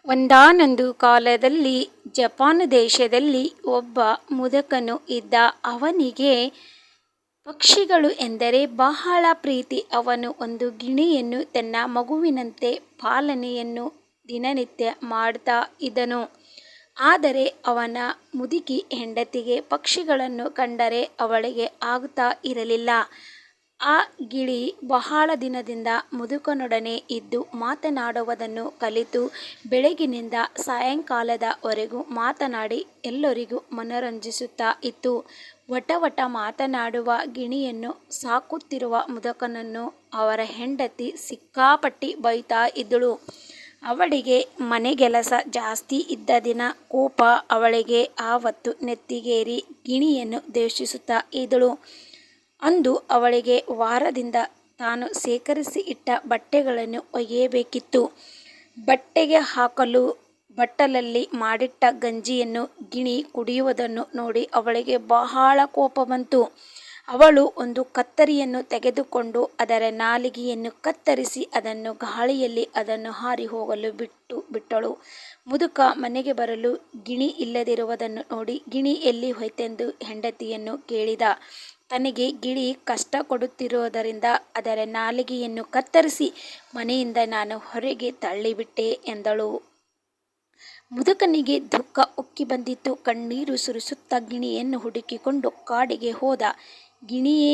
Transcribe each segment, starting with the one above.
ಒಂದಾನೊಂದು ಕಾಲದಲ್ಲಿ ಜಪಾನ್ ದೇಶದಲ್ಲಿ ಒಬ್ಬ ಮುದುಕನು ಇದ್ದ. ಅವನಿಗೆ ಪಕ್ಷಿಗಳು ಎಂದರೆ ಬಹಳ ಪ್ರೀತಿ. ಅವನು ಒಂದು ಗಿಣಿಯನ್ನು ತನ್ನ ಮಗುವಿನಂತೆ ಪಾಲನೆಯನ್ನು ದಿನನಿತ್ಯ ಮಾಡ್ತಾ ಇದ್ದನು. ಆದರೆ ಅವನ ಮುದುಕಿ ಹೆಂಡತಿಗೆ ಪಕ್ಷಿಗಳನ್ನು ಕಂಡರೆ ಅವಳಿಗೆ ಆಗುತ್ತಾ ಇರಲಿಲ್ಲ. ಆ ಗಿಳಿ ಬಹಳ ದಿನದಿಂದ ಮುದುಕನೊಡನೆ ಇದ್ದು ಮಾತನಾಡುವುದನ್ನು ಕಲಿತು ಬೆಳಗಿನಿಂದ ಸಾಯಂಕಾಲದವರೆಗೂ ಮಾತನಾಡಿ ಎಲ್ಲರಿಗೂ ಮನರಂಜಿಸುತ್ತಾ ಇತ್ತು. ವಟ ಮಾತನಾಡುವ ಗಿಣಿಯನ್ನು ಸಾಕುತ್ತಿರುವ ಮುದುಕನನ್ನು ಅವರ ಹೆಂಡತಿ ಸಿಕ್ಕಾಪಟ್ಟಿ ಬೈತಾ ಇದ್ದಳು. ಅವಳಿಗೆ ಮನೆಗೆಲಸ ಜಾಸ್ತಿ ಇದ್ದ ದಿನ ಕೋಪ ಅವಳಿಗೆ ಆವತ್ತು ನೆತ್ತಿಗೇರಿ ಗಿಣಿಯನ್ನು ದ್ವೇಷಿಸುತ್ತಾ ಇದ್ದಳು. ಅಂದು ಅವಳಿಗೆ ವಾರದಿಂದ ತಾನು ಸೇಕರಿಸಿ ಇಟ್ಟ ಬಟ್ಟೆಗಳನ್ನು ಒಗೆಯಬೇಕಿತ್ತು. ಬಟ್ಟೆಗೆ ಹಾಕಲು ಬಟ್ಟಲಲ್ಲಿ ಮಾಡಿಟ್ಟ ಗಂಜಿಯನ್ನು ಗಿಣಿ ಕುಡಿಯುವುದನ್ನು ನೋಡಿ ಅವಳಿಗೆ ಬಹಳ ಕೋಪ ಬಂತು. ಅವಳು ಒಂದು ಕತ್ತರಿಯನ್ನು ತೆಗೆದುಕೊಂಡು ಅದರ ನಾಲಿಗೆಯನ್ನು ಕತ್ತರಿಸಿ ಅದನ್ನು ಗಾಳಿಯಲ್ಲಿ ಅದನ್ನು ಹಾರಿ ಹೋಗಲು ಬಿಟ್ಟಳು. ಮುದುಕ ಮನೆಗೆ ಬರಲು ಗಿಣಿ ಇಲ್ಲದಿರುವುದನ್ನು ನೋಡಿ ಗಿಣಿ ಎಲ್ಲಿ ಹೋಯ್ತೆಂದು ಹೆಂಡತಿಯನ್ನು ಕೇಳಿದ. ತನಗೆ ಗಿಳಿ ಕಷ್ಟ ಕೊಡುತ್ತಿರುವುದರಿಂದ ಅದರ ನಾಲಿಗೆಯನ್ನು ಕತ್ತರಿಸಿ ಮನೆಯಿಂದ ನಾನು ಹೊರಗೆ ತಳ್ಳಿಬಿಟ್ಟೆ ಎಂದಳು. ಮುದುಕನಿಗೆ ದುಃಖ ಉಕ್ಕಿ ಬಂದಿತ್ತು. ಕಣ್ಣೀರು ಸುರಿಸುತ್ತಾ ಗಿಣಿಯನ್ನು ಹುಡುಕಿಕೊಂಡು ಕಾಡಿಗೆ ಹೋದ. ಗಿಣಿಯೇ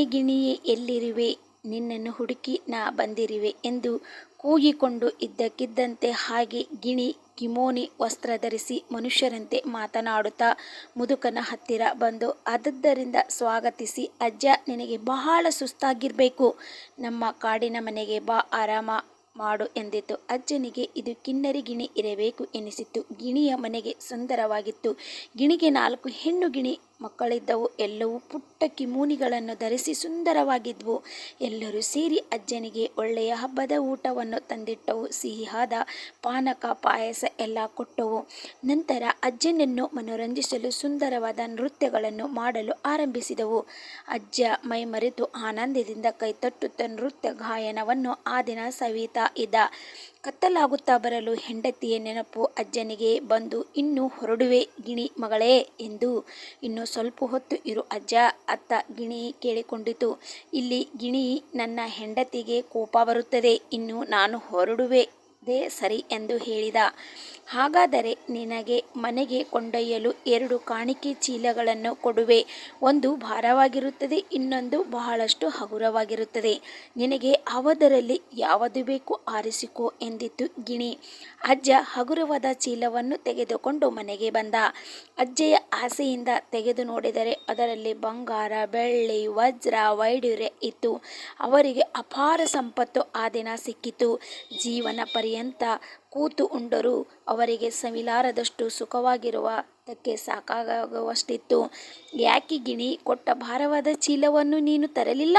ಎಲ್ಲಿರುವೆ? ನಿನ್ನನ್ನು ಹುಡುಕಿ ನಾ ಬಂದಿರುವೆ ಎಂದು ಕೂಗಿಕೊಂಡು ಇದ್ದಕ್ಕಿದ್ದಂತೆ ಹಾಗೆ ಗಿಣಿ ಕಿಮೋನಿ ವಸ್ತ್ರ ಧರಿಸಿ ಮನುಷ್ಯರಂತೆ ಮಾತನಾಡುತ್ತಾ ಮುದುಕನ ಹತ್ತಿರ ಬಂದು ಆದದ್ದರಿಂದ ಸ್ವಾಗತಿಸಿ, ಅಜ್ಜ, ನಿನಗೆ ಬಹಳ ಸುಸ್ತಾಗಿರಬೇಕು, ನಮ್ಮ ಕಾಡಿನ ಮನೆಗೆ ಬಾ, ಆರಾಮ ಮಾಡು ಎಂದಿತು. ಅಜ್ಜನಿಗೆ ಇದು ಕಿನ್ನರಿ ಗಿಣಿ ಇರಬೇಕು ಎನಿಸಿತು. ಗಿಣಿಯ ಮನೆಗೆ ಸುಂದರವಾಗಿತ್ತು. ಗಿಣಿಗೆ 4 ಹೆಣ್ಣು ಗಿಣಿ ಮಕ್ಕಳಿದ್ದವು. ಎಲ್ಲವೂ ಪುಟ್ಟ ಕಿಮೂನಿಗಳನ್ನು ಧರಿಸಿ ಸುಂದರವಾಗಿದ್ವು. ಎಲ್ಲರೂ ಸೇರಿ ಅಜ್ಜನಿಗೆ ಒಳ್ಳೆಯ ಹಬ್ಬದ ಊಟವನ್ನು ತಂದಿಟ್ಟವು. ಸಿಹಿಯಾದ ಪಾನಕ ಪಾಯಸ ಎಲ್ಲ ಕೊಟ್ಟವು. ನಂತರ ಅಜ್ಜನನ್ನು ಮನೋರಂಜಿಸಲು ಸುಂದರವಾದ ನೃತ್ಯಗಳನ್ನು ಮಾಡಲು ಆರಂಭಿಸಿದವು. ಅಜ್ಜ ಮೈಮರೆತು ಆನಂದದಿಂದ ಕೈತಟ್ಟುತ್ತಾ ನೃತ್ಯ ಗಾಯನವನ್ನು ಆ ದಿನ ಸವಿತಾ ಇದ್ದ. ಕತ್ತಲಾಗುತ್ತಾ ಬರಲು ಹೆಂಡತಿಯ ನೆನಪು ಅಜ್ಜನಿಗೆ ಬಂದು, ಇನ್ನು ಹೊರಡುವೆ ಗಿಣಿ ಮಗಳೇ ಎಂದು. ಇನ್ನು ಸ್ವಲ್ಪ ಹೊತ್ತು ಇರು ಅಜ್ಜ, ಅತ್ತ ಗಿಣಿ ಕೇಳಿಕೊಂಡಿತು. ಇಲ್ಲಿ ಗಿಣಿ, ನನ್ನ ಹೆಂಡತಿಗೆ ಕೋಪ ಬರುತ್ತದೆ, ಇನ್ನು ನಾನು ಹೊರಡುವುದೇ ಸರಿ ಎಂದು ಹೇಳಿದ. ಹಾಗಾದರೆ ನಿನಗೆ ಮನೆಗೆ ಕೊಂಡೊಯ್ಯಲು 2 ಕಾಣಿಕೆ ಚೀಲಗಳನ್ನು ಕೊಡುವೆ. ಒಂದು ಭಾರವಾಗಿರುತ್ತದೆ, ಇನ್ನೊಂದು ಬಹಳಷ್ಟು ಹಗುರವಾಗಿರುತ್ತದೆ. ನಿನಗೆ ಅವದರಲ್ಲಿ ಯಾವುದು ಬೇಕು ಆರಿಸಿಕೋ ಎಂದಿತು ಗಿಣಿ. ಅಜ್ಜ ಹಗುರವಾದ ಚೀಲವನ್ನು ತೆಗೆದುಕೊಂಡು ಮನೆಗೆ ಬಂದ. ಅಜ್ಜೆಯ ಆಸೆಯಿಂದ ತೆಗೆದು ನೋಡಿದರೆ ಅದರಲ್ಲಿ ಬಂಗಾರ, ಬೆಳ್ಳಿ, ವಜ್ರ, ವೈಡೂರ್ಯ ಇತ್ತು. ಅವರಿಗೆ ಅಪಾರ ಸಂಪತ್ತು ಆ ದಿನ ಸಿಕ್ಕಿತು. ಜೀವನ ಪರ್ಯಂತ ಕೂತು ಉಂಡರೂ ಅವರಿಗೆ ಸವಿಲಾರದಷ್ಟು ಸುಖವಾಗಿರುವುದಕ್ಕೆ ಸಾಕಾಗುವಷ್ಟಿತ್ತು. ಯಾಕೆ ಗಿಣಿ, ಕೊಟ್ಟ ಭಾರವಾದ ಚೀಲವನ್ನು ನೀನು ತರಲಿಲ್ಲ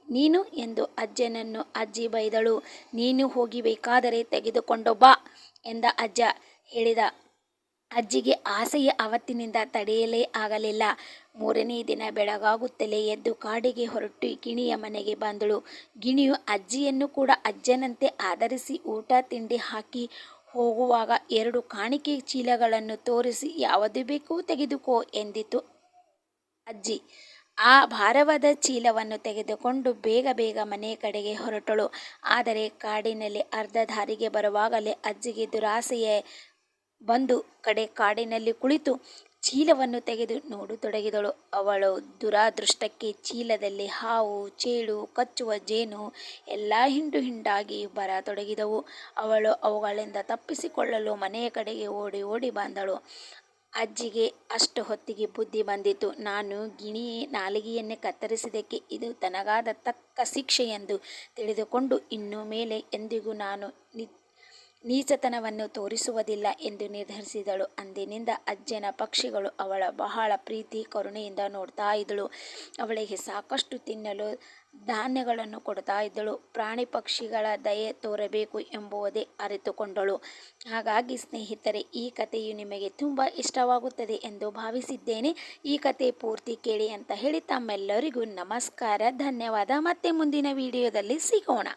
ನೀನು ಎಂದು ಅಜ್ಜನನ್ನು ಅಜ್ಜಿ ಬೈದಳು. ನೀನು ಹೋಗಿ ಬೇಕಾದರೆ ತೆಗೆದುಕೊಂಡು ಬಾ ಎಂದ ಅಜ್ಜ ಹೇಳಿದ. ಅಜ್ಜಿಗೆ ಆಸೆಯ ಆವತ್ತಿನಿಂದ ತಡೆಯಲೇ ಆಗಲಿಲ್ಲ. 3ನೇ ದಿನ ಬೆಳಗಾಗುತ್ತಲೇ ಎದ್ದು ಕಾಡಿಗೆ ಹೊರಟು ಗಿಣಿಯ ಮನೆಗೆ ಬಂದಳು. ಗಿಣಿಯು ಅಜ್ಜಿಯನ್ನು ಕೂಡ ಅಜ್ಜನಂತೆ ಆದರಿಸಿ ಊಟ ತಿಂಡಿ ಹಾಕಿ ಹೋಗುವಾಗ 2 ಕಾಣಿಕೆ ಚೀಲಗಳನ್ನು ತೋರಿಸಿ, ಯಾವುದು ಬೇಕು ತೆಗೆದುಕೋ ಎಂದಿತು ಅಜ್ಜಿ. ಆ ಭಾರವಾದ ಚೀಲವನ್ನು ತೆಗೆದುಕೊಂಡು ಬೇಗ ಮನೆ ಕಡೆಗೆ ಹೊರಟಳು. ಆದರೆ ಕಾಡಿನಲ್ಲಿ ಅರ್ಧ ದಾರಿಗೆ ಬರುವಾಗಲೇ ಅಜ್ಜಿಗೆ ದುರಾಸೆಯೇ ಬಂದು ಕಾಡಿನಲ್ಲಿ ಕುಳಿತು ಚೀಲವನ್ನು ತೆಗೆದು ನೋಡತೊಡಗಿದಳು. ಅವಳ ದುರಾದೃಷ್ಟಕ್ಕೆ ಚೀಲದಲ್ಲಿ ಹಾವು, ಚೇಳು, ಕಚ್ಚುವ ಜೇನು ಎಲ್ಲ ಹಿಂಡಾಗಿ ಬರತೊಡಗಿದವು. ಅವಳು ಅವುಗಳಿಂದ ತಪ್ಪಿಸಿಕೊಳ್ಳಲು ಮನೆಯ ಕಡೆಗೆ ಓಡಿ ಬಂದಳು. ಅಜ್ಜಿಗೆ ಅಷ್ಟು ಹೊತ್ತಿಗೆ ಬುದ್ಧಿ ಬಂದಿತು. ನಾನು ಗಿಣಿಯ ನಾಲಿಗೆಯನ್ನೇ ಕತ್ತರಿಸಿದ್ದಕ್ಕೆ ಇದು ತನಗಾದ ತಕ್ಕ ಶಿಕ್ಷೆ ಎಂದು ತಿಳಿದುಕೊಂಡು ಇನ್ನು ಮೇಲೆ ಎಂದಿಗೂ ನಾನು ನೀಚತನವನ್ನು ತೋರಿಸುವುದಿಲ್ಲ ಎಂದು ನಿರ್ಧರಿಸಿದಳು. ಅಂದಿನಿಂದ ಅಜ್ಜನ ಪಕ್ಷಿಗಳು ಅವಳ ಬಹಳ ಪ್ರೀತಿ ಕರುಣೆಯಿಂದ ನೋಡ್ತಾ ಇದ್ದಳು. ಅವಳಿಗೆ ಸಾಕಷ್ಟು ತಿನ್ನಲು ಧಾನ್ಯಗಳನ್ನು ಕೊಡ್ತಾ ಇದ್ದಳು. ಪ್ರಾಣಿ ಪಕ್ಷಿಗಳ ದಯೆ ತೋರಬೇಕು ಎಂಬುದೇ ಅರಿತುಕೊಂಡಳು. ಹಾಗಾಗಿ ಸ್ನೇಹಿತರೆ, ಈ ಕಥೆಯು ನಿಮಗೆ ತುಂಬ ಇಷ್ಟವಾಗುತ್ತದೆ ಎಂದು ಭಾವಿಸಿದ್ದೇನೆ. ಈ ಕಥೆ ಪೂರ್ತಿ ಕೇಳಿ ಅಂತ ಹೇಳಿ ತಮ್ಮೆಲ್ಲರಿಗೂ ನಮಸ್ಕಾರ, ಧನ್ಯವಾದ. ಮತ್ತೆ ಮುಂದಿನ ವಿಡಿಯೋದಲ್ಲಿ ಸಿಗೋಣ.